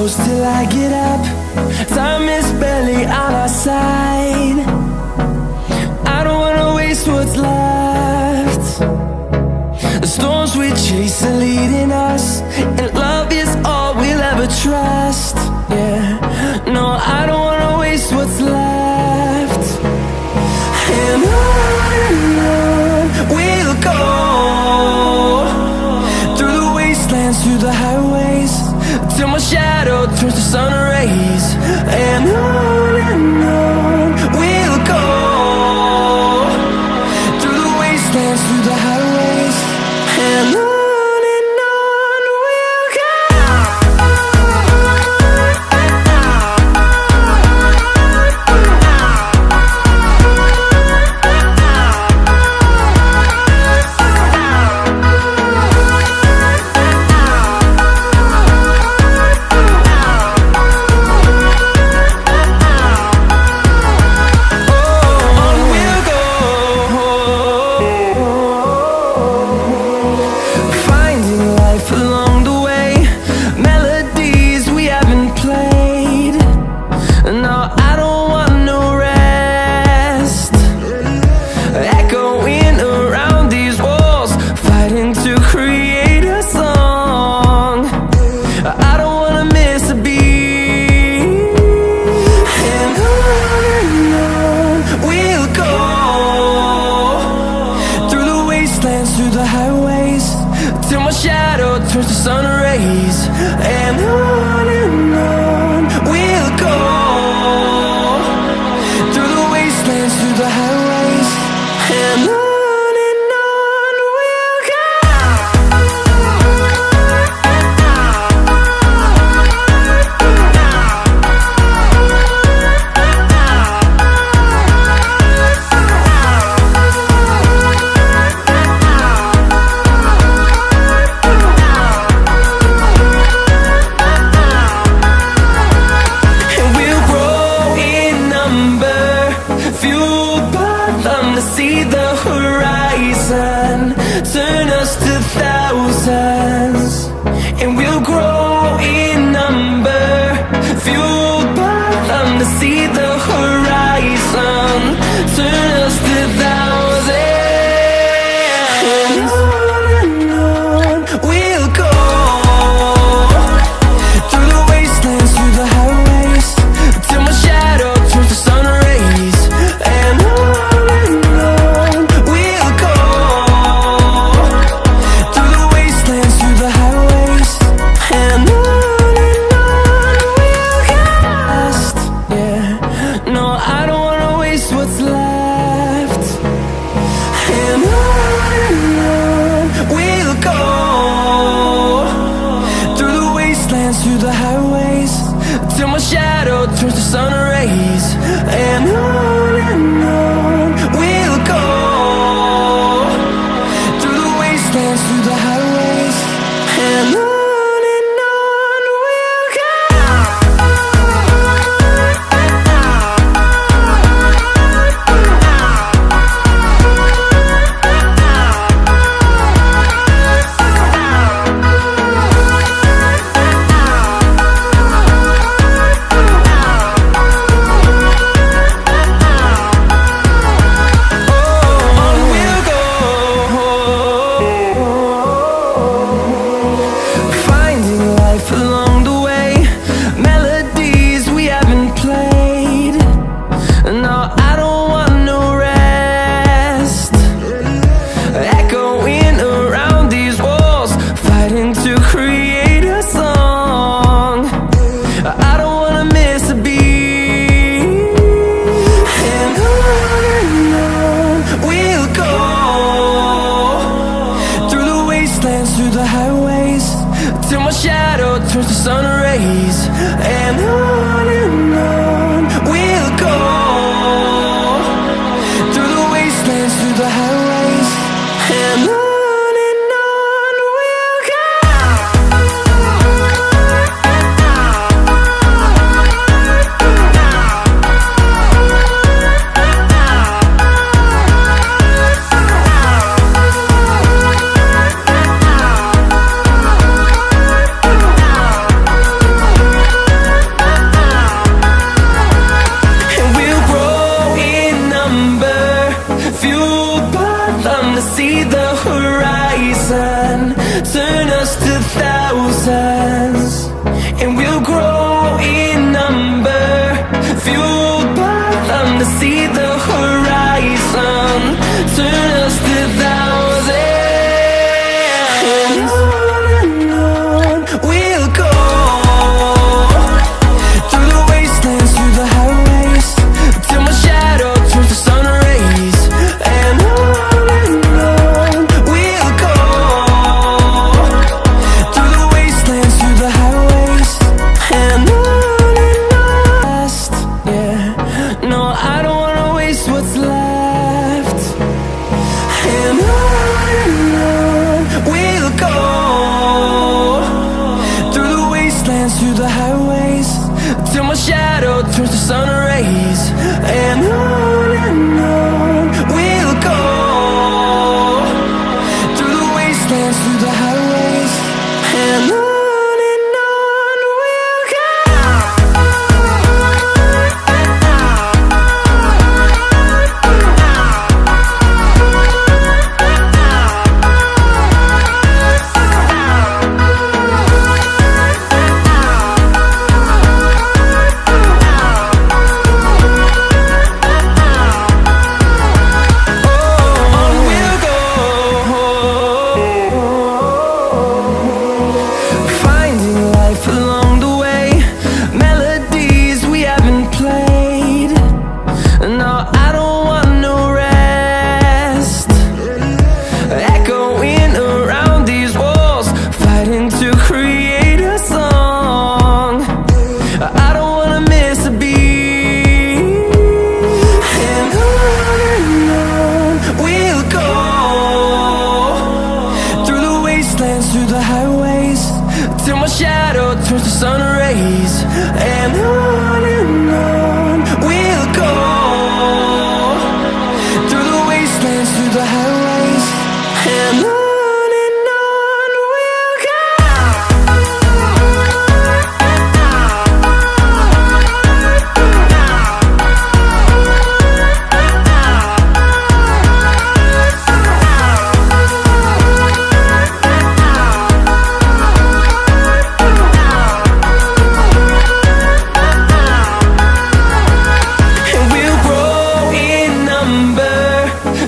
close till I get up. Time is barely on our side. I don't wanna waste what's left. The storms we chase are leading us, and love is all we'll ever trust. Yeah, no, I don't wanna waste what's left. And on we'll go, through the wastelands, through the highways, till my shadow turns to sun rays. And on we'll go, through the wastelands, through the highways, and on. Through the highways, till my shadow turns to sun rays. And on we'll go, through the wastelands, through the highways, and on. See the horizon turn us to thousands, and we'll grow in number, fueled by them. To see the horizon turn us to thousands, and on we'll go, through the wastelands, through the highways, till my shadow turns to sun rays. And what's left. And on we'll go, through the wastelands, through the highways, till my shadow turns to sun rays. And on we'll go, through the wastelands, through the highways, and on. Through the highways, till my shadow turns to sun rays. And on we'll go, through the wastelands, through the highways, and on. see the horizon, turn us to thousands, and we'll grow in number, fueled by them to see the horizon, turn us to thousands, and on we'll go, through the wastelands, through the highways, till my shadow turns to sun rays, and on we'll go, through the wastelands, through the highways, and on. Yeah, no, I don't wanna waste what's left, and on we'll go, through the wastelands, through the highways, till my shadow turns to sun rays, and on we'll go, through the wastelands, through the highways, and on we'll go. Through the highways, till my shadow turns to sun rays, and on we'll go, through the wastelands, through the highways, and on we'll go.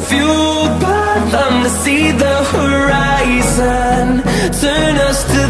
Fueled by them to see the horizon, turn us to